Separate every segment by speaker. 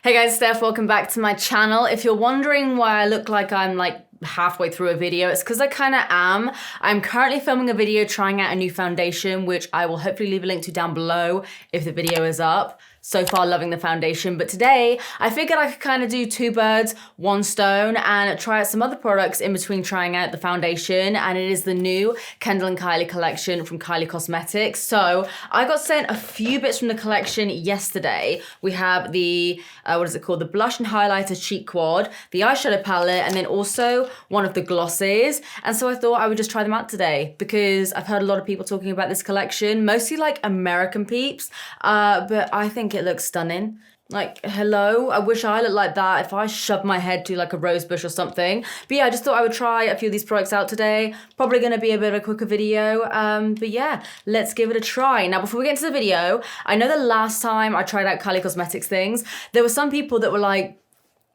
Speaker 1: Hey guys, Steph, welcome back to my channel. If you're wondering why I look like I'm like halfway through a video, it's because I kind of am. I'm currently filming a video trying out a new foundation, which I will hopefully leave a link to down below if the video is up. So far loving the foundation, but today I figured I could kind of do two birds, one stone and try out some other products in between trying out the foundation, and it is the new Kendall and Kylie collection from Kylie Cosmetics. So I got sent a few bits from the collection yesterday. We have the, what is it called? The blush and highlighter cheek quad, the eyeshadow palette, and then also one of the glosses. And so I thought I would just try them out today because I've heard a lot of people talking about this collection, mostly like American peeps, but I think it looks stunning. Like, hello, I wish I looked like that if I shoved my head to like a rose bush or something. But yeah, I just thought I would try a few of these products out today. Probably gonna be a bit of a quicker video, but yeah, let's give it a try. Now, before we get into the video, I know the last time I tried out Kylie Cosmetics things, there were some people that were like,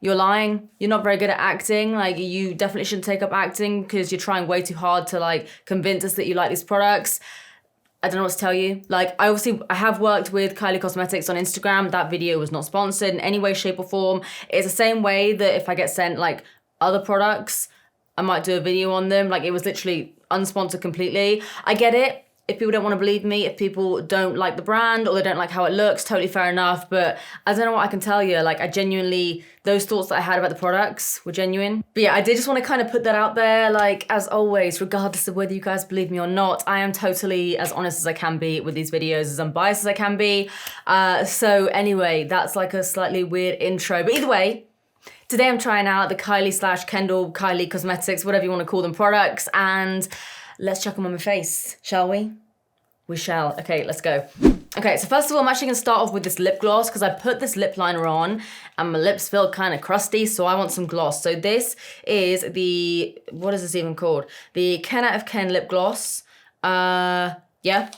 Speaker 1: you're lying, you're not very good at acting, like you definitely shouldn't take up acting because you're trying way too hard to like convince us that you like these products. I don't know what to tell you. Like, I have worked with Kylie Cosmetics on Instagram. That video was not sponsored in any way, shape or form. It's the same way that if I get sent like other products, I might do a video on them. Like, it was literally unsponsored completely. I get it. If people don't want to believe me, if people don't like the brand or they don't like how it looks, totally fair enough. But I don't know what I can tell you. Like, I genuinely, those thoughts that I had about the products were genuine. But yeah, I did just want to kind of put that out there. Like, as always, regardless of whether you guys believe me or not, I am totally as honest as I can be with these videos, as unbiased as I can be. So anyway, that's like a slightly weird intro. But either way, today I'm trying out the Kylie/Kendall, Kylie Cosmetics, whatever you want to call them, products. And let's chuck them on my face, shall we? We shall. Okay, let's go. Okay, so first of all, I'm actually gonna start off with this lip gloss because I put this lip liner on and my lips feel kind of crusty, so I want some gloss. So this is the, what is this even called? The 10 out of 10 lip gloss. Yeah.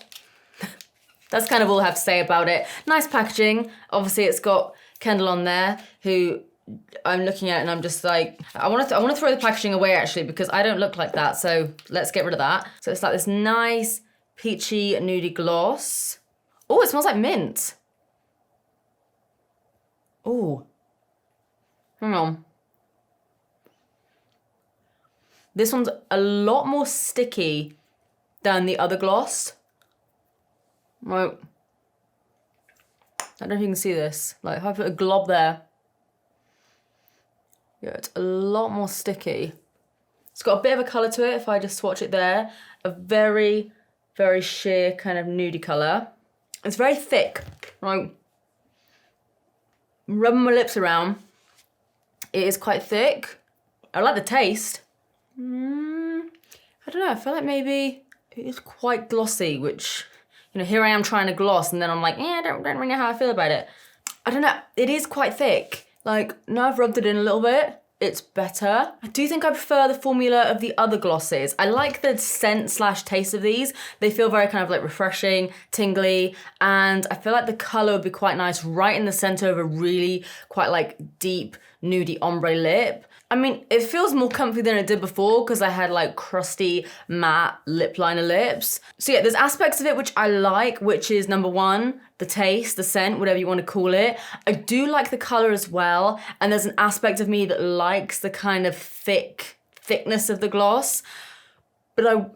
Speaker 1: That's kind of all I have to say about it. Nice packaging. Obviously, it's got Kendall on there, who I'm looking at and I'm just like, I want to throw the packaging away actually because I don't look like that. So let's get rid of that. So it's like this nice peachy nudie gloss. Oh, it smells like mint. Oh, hang on. This one's a lot more sticky than the other gloss. Right. I don't know if you can see this. Like, if I put a glob there. Yeah, it's a lot more sticky. It's got a bit of a colour to it if I just swatch it there. A very, very sheer kind of nudie colour. It's very thick, right? Rubbing my lips around, it is quite thick. I like the taste. I don't know, I feel like maybe it is quite glossy, which, you know, here I am trying to gloss and then I'm like, I don't really know how I feel about it. I don't know, it is quite thick. Like, now I've rubbed it in a little bit, it's better. I do think I prefer the formula of the other glosses. I like the scent/taste of these. They feel very kind of like refreshing, tingly, and I feel like the color would be quite nice right in the center of a really quite like deep nudie ombre lip. I mean, it feels more comfy than it did before because I had like crusty matte lip liner lips. So yeah, there's aspects of it which I like, which is number one, the taste, the scent, whatever you want to call it. I do like the color as well. And there's an aspect of me that likes the kind of thickness of the gloss. But I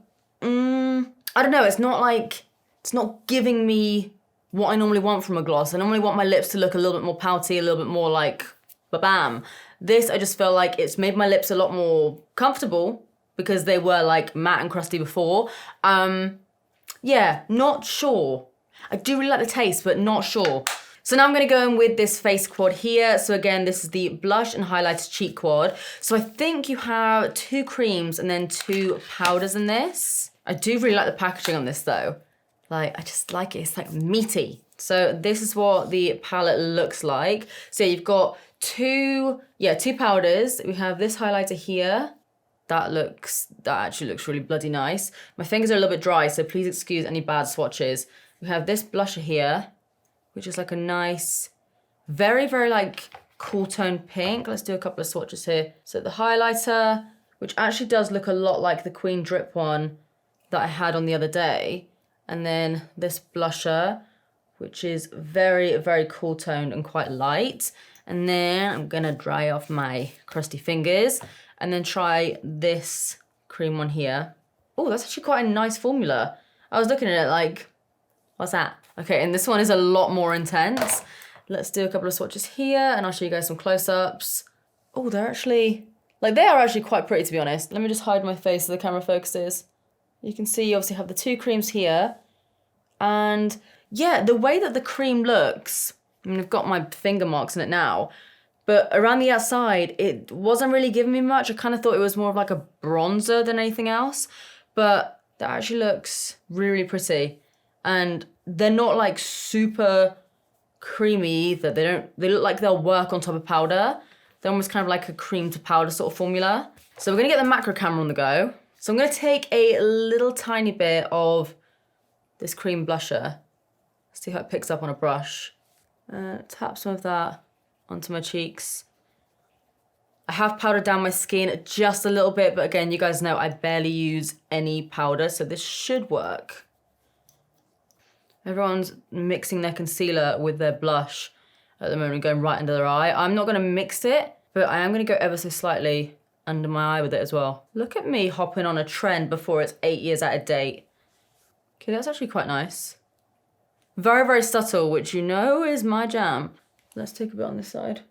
Speaker 1: don't know, it's not giving me what I normally want from a gloss. I normally want my lips to look a little bit more pouty, a little bit more like ba-bam. This, I just feel like it's made my lips a lot more comfortable because they were like matte and crusty before. Yeah, not sure. I do really like the taste, but not sure. So now I'm gonna go in with this face quad here. So again, this is the blush and highlighter cheek quad. So I think you have 2 creams and then 2 powders in this. I do really like the packaging on this though. Like, I just like it, it's like meaty. So this is what the palette looks like. So you've got 2 powders. We have this highlighter here. That actually looks really bloody nice. My fingers are a little bit dry, so please excuse any bad swatches. We have this blusher here, which is like a nice, very, very like cool tone pink. Let's do a couple of swatches here. So the highlighter, which actually does look a lot like the Queen Drip one that I had on the other day. And then this blusher, which is very, very cool toned and quite light. And then I'm gonna dry off my crusty fingers and then try this cream one here. Oh, that's actually quite a nice formula. I was looking at it like, what's that? Okay, and this one is a lot more intense. Let's do a couple of swatches here and I'll show you guys some close-ups. Oh, they're actually, like they are actually quite pretty to be honest. Let me just hide my face so the camera focuses. You can see you obviously have the two creams here. And yeah, the way that the cream looks, I mean, I've got my finger marks in it now, but around the outside, it wasn't really giving me much. I kind of thought it was more of like a bronzer than anything else, but that actually looks really, really pretty. And they're not like super creamy either. They look like they'll work on top of powder. They're almost kind of like a cream to powder sort of formula. So we're gonna get the macro camera on the go. So I'm gonna take a little tiny bit of this cream blusher. See how it picks up on a brush. Tap some of that onto my cheeks. I have powdered down my skin just a little bit, but again, you guys know I barely use any powder, so this should work. Everyone's mixing their concealer with their blush at the moment, going right under their eye. I'm not gonna mix it, but I am gonna go ever so slightly under my eye with it as well. Look at me hopping on a trend before it's 8 years out of date. Okay, that's actually quite nice. Very, very subtle, which you know is my jam. Let's take a bit on this side.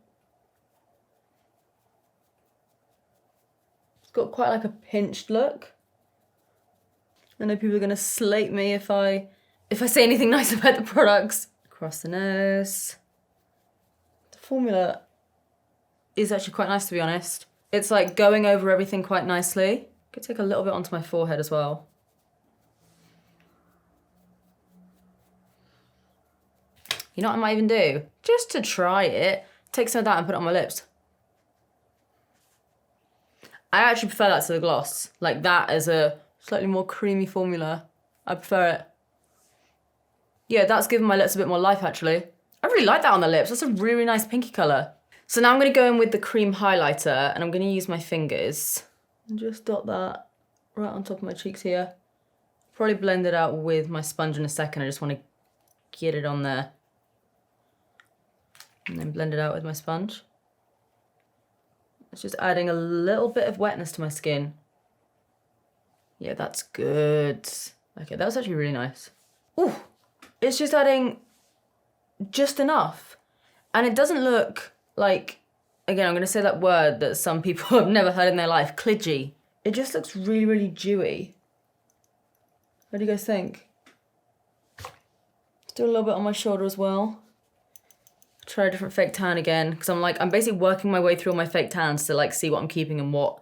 Speaker 1: It's got quite like a pinched look. I know people are gonna slate me if I say anything nice about the products. Across the nose. The formula is actually quite nice to be honest. It's like going over everything quite nicely. Could take a little bit onto my forehead as well. You know what I might even do? Just to try it, take some of that and put it on my lips. I actually prefer that to the gloss. Like that as a slightly more creamy formula. I prefer it. Yeah, that's given my lips a bit more life actually. I really like that on the lips. That's a really nice pinky colour. So now I'm gonna go in with the cream highlighter and I'm gonna use my fingers and just dot that right on top of my cheeks here. Probably blend it out with my sponge in a second. I just wanna get it on there. And then blend it out with my sponge. It's just adding a little bit of wetness to my skin. Yeah, that's good. Okay, that was actually really nice. Ooh, it's just adding just enough. And it doesn't look like, again, I'm gonna say that word that some people have never heard in their life, klidgy. It just looks really, really dewy. What do you guys think? Let's do a little bit on my shoulder as well. Try a different fake tan again, because I'm basically working my way through all my fake tans to like see what I'm keeping and what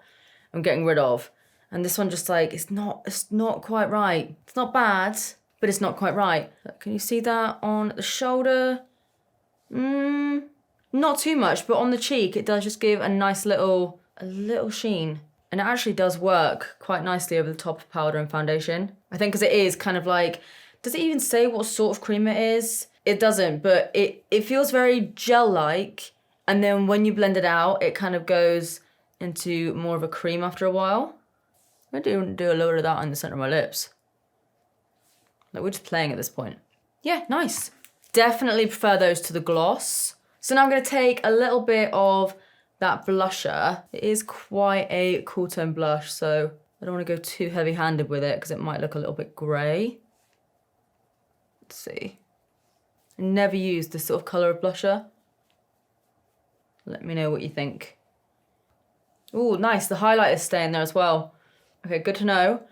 Speaker 1: I'm getting rid of. And this one just like, it's not quite right. It's not bad, but it's not quite right. Can you see that on the shoulder? Not too much, but on the cheek, it does just give a nice little sheen. And it actually does work quite nicely over the top of powder and foundation. I think because it is kind of like, does it even say what sort of cream it is? It doesn't, but it feels very gel-like. And then when you blend it out, it kind of goes into more of a cream after a while. I'm gonna do a little bit of that on the center of my lips. Like we're just playing at this point. Yeah, nice. Definitely prefer those to the gloss. So now I'm gonna take a little bit of that blusher. It is quite a cool tone blush, so I don't wanna go too heavy-handed with it because it might look a little bit gray. Let's see. I never used this sort of colour of blusher. Let me know what you think. Ooh, nice, the highlight is staying there as well. Okay, good to know.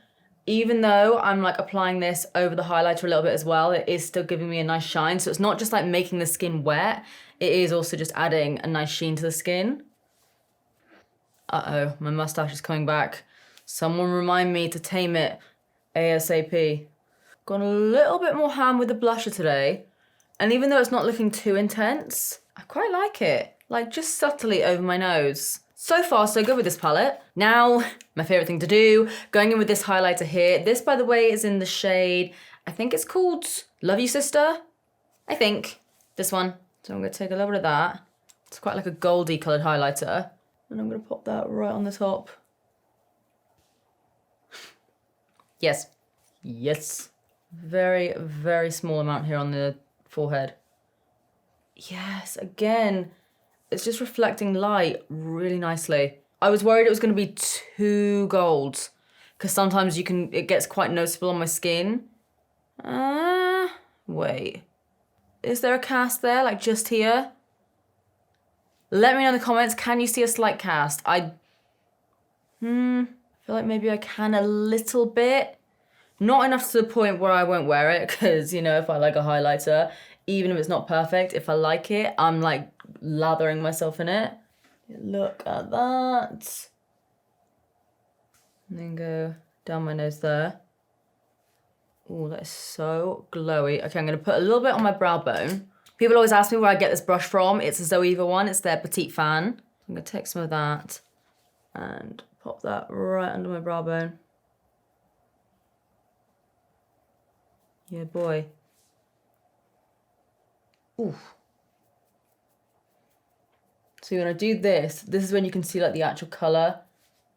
Speaker 1: Even though I'm like applying this over the highlighter a little bit as well, it is still giving me a nice shine. So it's not just like making the skin wet, it is also just adding a nice sheen to the skin. Uh-oh, my mustache is coming back. Someone remind me to tame it ASAP. Gone a little bit more ham with the blusher today. And even though it's not looking too intense, I quite like it. Like just subtly over my nose. So far, so good with this palette. Now, my favorite thing to do, going in with this highlighter here. This, by the way, is in the shade, I think it's called Love You Sister. I think, this one. So I'm gonna take a little bit of that. It's quite like a goldy colored highlighter. And I'm gonna pop that right on the top. Yes, yes. Very, very small amount here on the forehead. Yes, again, it's just reflecting light really nicely. I was worried it was gonna be too gold because sometimes it gets quite noticeable on my skin. Wait. Is there a cast there, like just here? Let me know in the comments, can you see a slight cast? I feel like maybe I can a little bit. Not enough to the point where I won't wear it, because, you know, if I like a highlighter, even if it's not perfect, if I like it, I'm like lathering myself in it. Look at that. And then go down my nose there. Oh, that is so glowy. Okay, I'm gonna put a little bit on my brow bone. People always ask me where I get this brush from. It's a Zoeva one, it's their Petite Fan. I'm gonna take some of that and pop that right under my brow bone. Yeah, boy. Ooh. So when I do this is when you can see like the actual color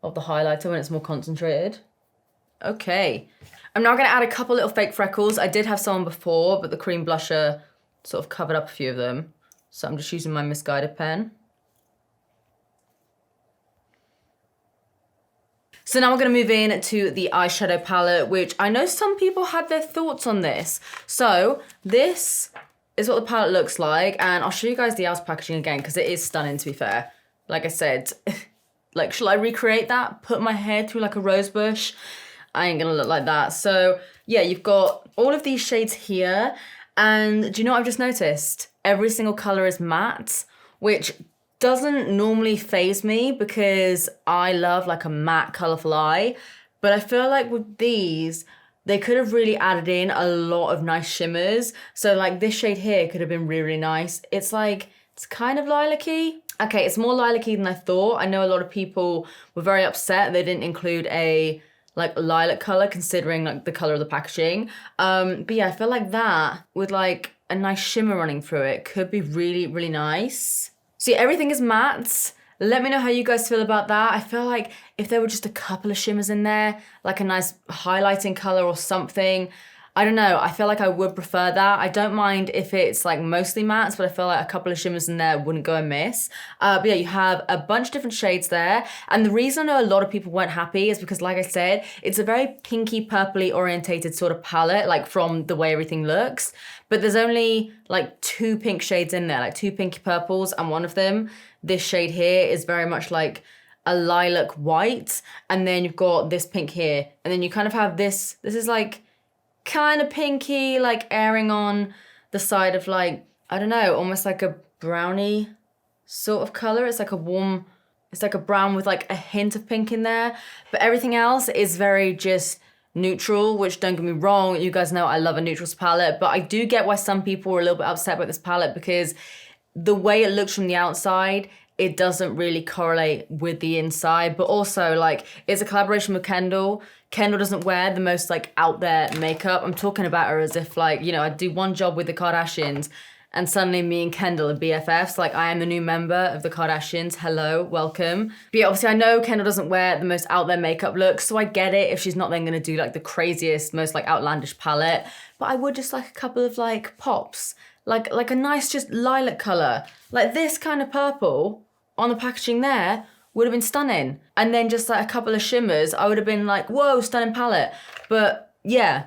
Speaker 1: of the highlighter when it's more concentrated. Okay. I'm now gonna add a couple little fake freckles. I did have some before, but the cream blusher sort of covered up a few of them. So I'm just using my misguided pen. So now we're gonna move in to the eyeshadow palette, which I know some people had their thoughts on this. So this is what the palette looks like, and I'll show you guys the outer packaging again because it is stunning, to be fair. Like I said, like, shall I recreate that? Put my hair through like a rose bush? I ain't gonna look like that. So yeah, you've got all of these shades here, and do you know what I've just noticed? Every single color is matte, which doesn't normally faze me because I love like a matte colorful eye, but I feel like with these, they could have really added in a lot of nice shimmers. So like this shade here could have been really, really nice. It's like, it's kind of lilac-y. Okay, it's more lilac-y than I thought. I know a lot of people were very upset they didn't include a like lilac color considering like the color of the packaging. But yeah, I feel like that with like a nice shimmer running through it could be really, really nice. See, everything is matte. Let me know how you guys feel about that. I feel like if there were just a couple of shimmers in there, like a nice highlighting color or something, I don't know, I feel like I would prefer that. I don't mind if it's like mostly mattes, but I feel like a couple of shimmers in there wouldn't go amiss. But yeah, you have a bunch of different shades there. And the reason I know a lot of people weren't happy is because, like I said, it's a very pinky purpley orientated sort of palette, like from the way everything looks. But there's only like 2 pink shades in there, like 2 pinky purples, and one of them, this shade here, is very much like a lilac white. And then you've got this pink here. And then you kind of have this is like kind of pinky, like airing on the side of like, I don't know, almost like a brownie sort of color. It's like a warm, it's like a brown with like a hint of pink in there. But everything else is very just neutral, which don't get me wrong, you guys know I love a neutrals palette, but I do get why some people were a little bit upset about this palette because the way it looks from the outside, it doesn't really correlate with the inside. But also, like, it's a collaboration with Kendall. Kendall doesn't wear the most like out there makeup. I'm talking about her as if like, you know, I do one job with the Kardashians and suddenly me and Kendall are BFFs. Like, I am the new member of the Kardashians. Hello, welcome. But yeah, obviously I know Kendall doesn't wear the most out there makeup look, so I get it if she's not then gonna do like the craziest, most like outlandish palette. But I would just like a couple of like pops. Like a nice just lilac color. Like this kind of purple on the packaging there would have been stunning. And then just like a couple of shimmers, I would have been like, whoa, stunning palette. But yeah,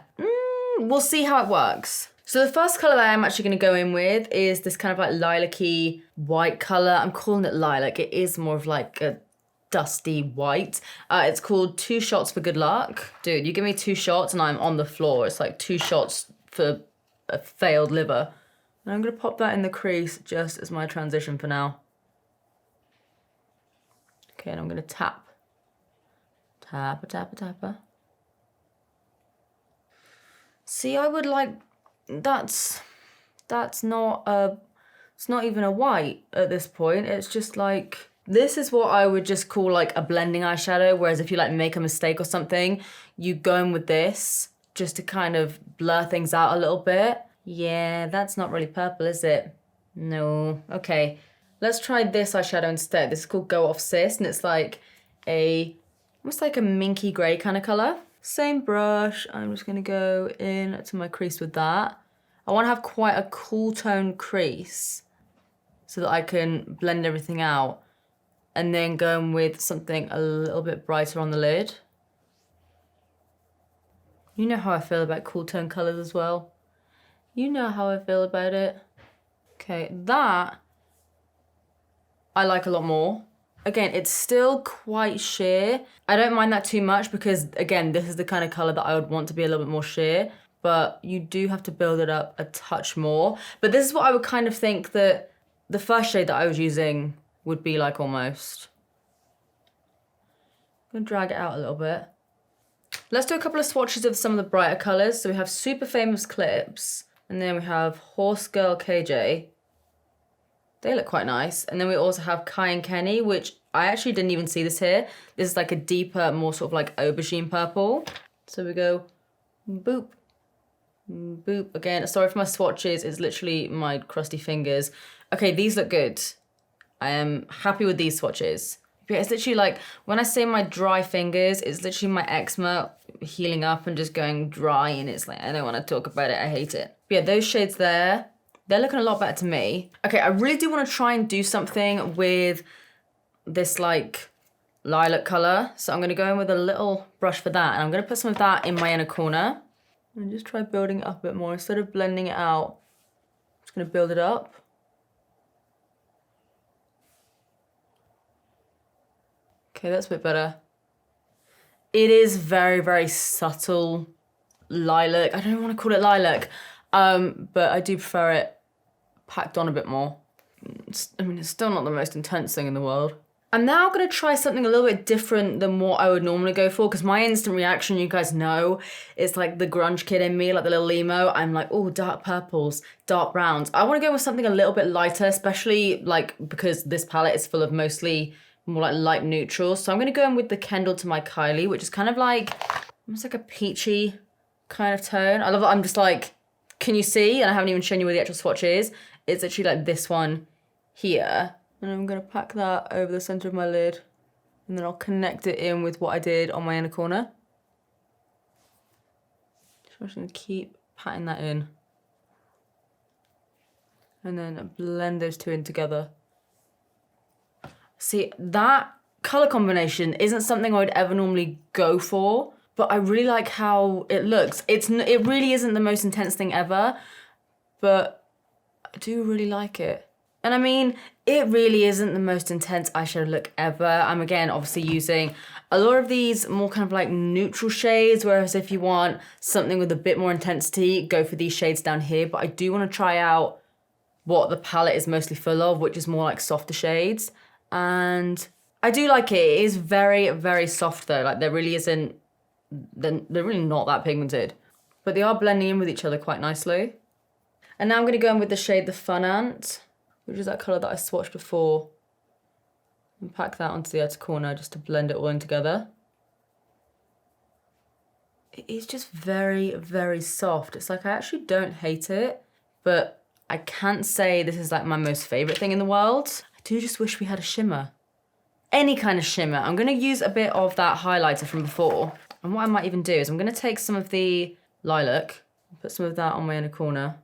Speaker 1: we'll see how it works. So the first color that I'm actually gonna go in with is this kind of like lilac-y white color. I'm calling it lilac. It is more of like a dusty white. It's called 2 Shots for Good Luck. Dude, you give me 2 shots and I'm on the floor. It's like 2 shots for a failed liver. And I'm gonna pop that in the crease just as my transition for now. Okay, and I'm gonna tap. Tappa, tappa, tappa. See, I would like, that's not a, it's not even a white at this point. It's just like, this is what I would just call like a blending eyeshadow. Whereas if you like make a mistake or something, you go in with this just to kind of blur things out a little bit. Yeah, that's not really purple, is it? No, okay. Let's try this eyeshadow instead. This is called Go Off Sis, and it's like a, almost like a minky gray kind of color. Same brush, I'm just gonna go in to my crease with that. I wanna have quite a cool tone crease. so that I can blend everything out. And then going with something a little bit brighter on the lid. You know how I feel about cool tone colors as well. You know how I feel about it. Okay, that I like a lot more. Again, it's still quite sheer. I don't mind that too much because, again, this is the kind of color that I would want to be a little bit more sheer, but you do have to build it up a touch more. But this is what I would kind of think that the first shade that I was using would be like almost. I'm gonna drag it out a little bit. Let's do a couple of swatches of some of the brighter colors. So we have Super Famous Clips, and then we have Horse Girl KJ. They look quite nice. And then we also have Kai and Kenny, which I actually didn't even see this here. This is like a deeper, more sort of like aubergine purple. So we go boop, boop. Again, sorry for my swatches. It's literally my crusty fingers. Okay, these look good. I am happy with these swatches. Yeah, it's literally like, when I say my dry fingers, it's literally my eczema healing up and just going dry, and it's like, I don't want to talk about it, I hate it. But yeah, those shades there, they're looking a lot better to me. Okay, I really do want to try and do something with this like lilac color. So I'm going to go in with a little brush for that, and I'm going to put some of that in my inner corner. And just try building it up a bit more. Instead of blending it out, I'm just going to build it up. Okay, that's a bit better. It is very, very subtle lilac. I don't want to call it lilac, but I do prefer it packed on a bit more. It's still not the most intense thing in the world. I'm now going to try something a little bit different than what I would normally go for, because my instant reaction, you guys know, is like the grunge kid in me, like the little emo. I'm like, oh, dark purples, dark browns. I want to go with something a little bit lighter, especially like because this palette is full of mostly more like light neutrals. So I'm going to go in with the Kendall to my Kylie, which is kind of like, almost like a peachy kind of tone. I love that I'm just like, can you see? And I haven't even shown you where the actual swatch is. It's actually like this one here. And I'm going to pack that over the center of my lid. And then I'll connect it in with what I did on my inner corner. So I'm just going to keep patting that in. And then blend those two in together. See, that color combination isn't something I would ever normally go for, but I really like how it looks. It really isn't the most intense thing ever, but I do really like it. And I mean, it really isn't the most intense eyeshadow look ever. I'm again obviously using a lot of these more kind of like neutral shades, whereas if you want something with a bit more intensity, go for these shades down here. But I do want to try out what the palette is mostly full of, which is more like softer shades. And I do like it. It is very, very soft though. Like they're really not that pigmented, but they are blending in with each other quite nicely. And now I'm going to go in with the shade The Fun Ant, which is that colour that I swatched before, and pack that onto the outer corner just to blend it all in together. It is just very, very soft. It's like I actually don't hate it, but I can't say this is like my most favourite thing in the world. I do just wish we had a shimmer. Any kind of shimmer. I'm going to use a bit of that highlighter from before. And what I might even do is I'm going to take some of the lilac, put some of that on my inner corner.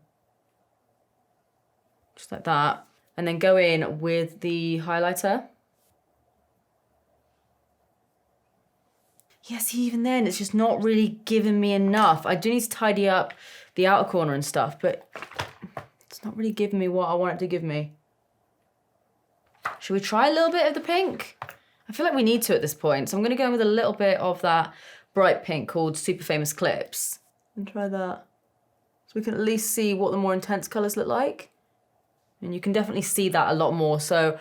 Speaker 1: Just like that. And then go in with the highlighter. Yeah, see, even then, it's just not really giving me enough. I do need to tidy up the outer corner and stuff, but it's not really giving me what I want it to give me. Should we try a little bit of the pink? I feel like we need to at this point. So I'm going to go in with a little bit of that bright pink called Super Famous Clips. And try that. So we can at least see what the more intense colours look like. And you can definitely see that a lot more. So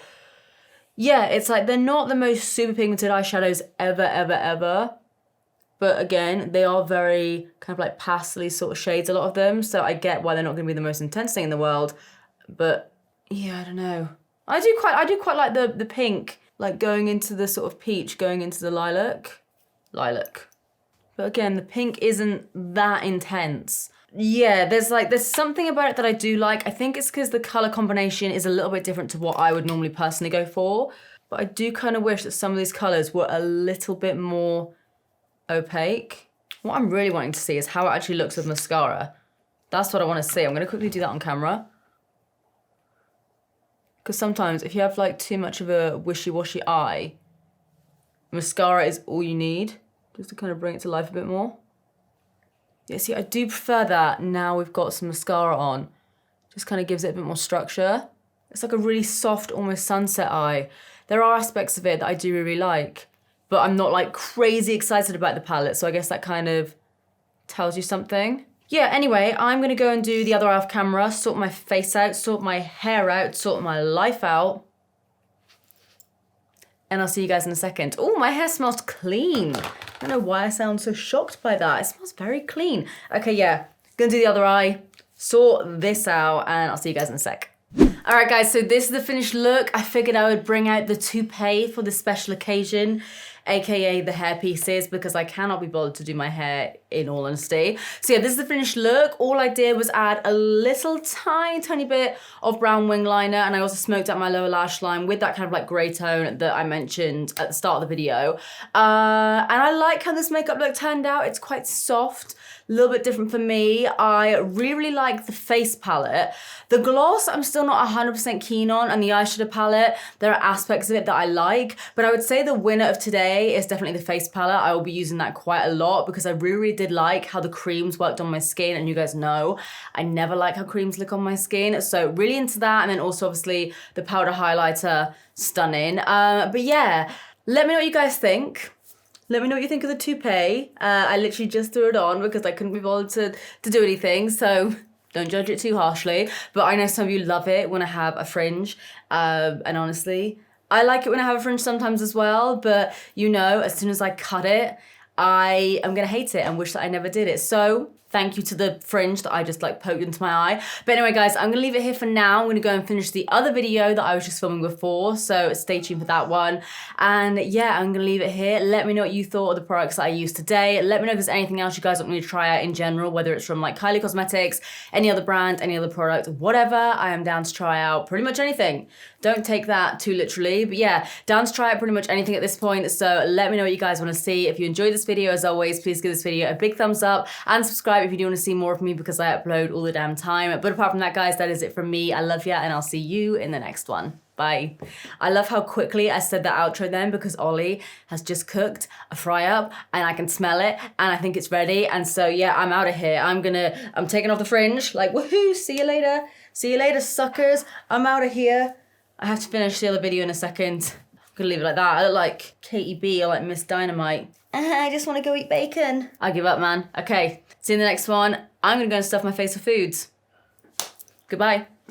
Speaker 1: yeah, it's like they're not the most super pigmented eyeshadows ever, ever, ever. But again, they are very kind of like pastel-y sort of shades, a lot of them. So I get why they're not going to be the most intense thing in the world. But yeah, I don't know. I do quite like the pink, like going into the sort of peach, going into the lilac. But again, the pink isn't that intense. Yeah, there's something about it that I do like. I think it's because the color combination is a little bit different to what I would normally personally go for. But I do kind of wish that some of these colors were a little bit more opaque. What I'm really wanting to see is how it actually looks with mascara. That's what I want to see. I'm going to quickly do that on camera. Because sometimes if you have like too much of a wishy-washy eye, mascara is all you need just to kind of bring it to life a bit more. Yeah, see, I do prefer that now we've got some mascara on. Just kind of gives it a bit more structure. It's like a really soft, almost sunset eye. There are aspects of it that I do really like, but I'm not like crazy excited about the palette, so I guess that kind of tells you something. Yeah, anyway, I'm gonna go and do the other eye off camera, sort my face out, sort my hair out, sort my life out. And I'll see you guys in a second. Oh, my hair smells clean. I don't know why I sound so shocked by that. It smells very clean. Okay, yeah, gonna do the other eye, sort this out, and I'll see you guys in a sec. All right, guys, so this is the finished look. I figured I would bring out the toupee for this special occasion, aka the hair pieces, because I cannot be bothered to do my hair in all honesty. So yeah, this is the finished look. All I did was add a little tiny bit of brown wing liner, and I also smoked out my lower lash line with that kind of like grey tone that I mentioned at the start of the video. And I like how this makeup look turned out. It's quite soft, a little bit different for me. I really like the face palette. The gloss I'm still not 100% keen on, and the eyeshadow palette, there are aspects of it that I like, but I would say the winner of today is definitely the face palette. I will be using that quite a lot because I really did like how the creams worked on my skin, and you guys know I never like how creams look on my skin, so really into that. And then also obviously the powder highlighter, stunning. But yeah, let me know what you guys think. Let me know what you think of the toupee. I literally just threw it on because I couldn't be bothered to do anything, so don't judge it too harshly. But I know some of you love it when I have a fringe, and honestly, I like it when I have a fringe sometimes as well, but you know, as soon as I cut it, I am gonna hate it and wish that I never did it. So thank you to the fringe that I just like poked into my eye. But anyway, guys, I'm gonna leave it here for now. I'm gonna go and finish the other video that I was just filming before, so stay tuned for that one. And yeah, I'm gonna leave it here. Let me know what you thought of the products that I used today. Let me know if there's anything else you guys want me to try out in general, whether it's from like Kylie Cosmetics, any other brand, any other product, whatever. I am down to try out pretty much anything. Don't take that too literally, but yeah, down to try out pretty much anything at this point. So let me know what you guys want to see. If you enjoyed this video, as always, please give this video a big thumbs up and subscribe if you do want to see more of me, because I upload all the damn time. But apart from that, guys, that is it from me. I love ya, and I'll see you in the next one. Bye. I love how quickly I said the outro then, because Ollie has just cooked a fry up and I can smell it and I think it's ready. And so yeah, I'm out of here. I'm taking off the fringe, like woohoo, see you later. See you later, suckers. I'm out of here. I have to finish the other video in a second. I'm gonna leave it like that. I look like Katie B or like Miss Dynamite. I just wanna go eat bacon. I give up, man. Okay, see you in the next one. I'm gonna go and stuff my face with foods. Goodbye.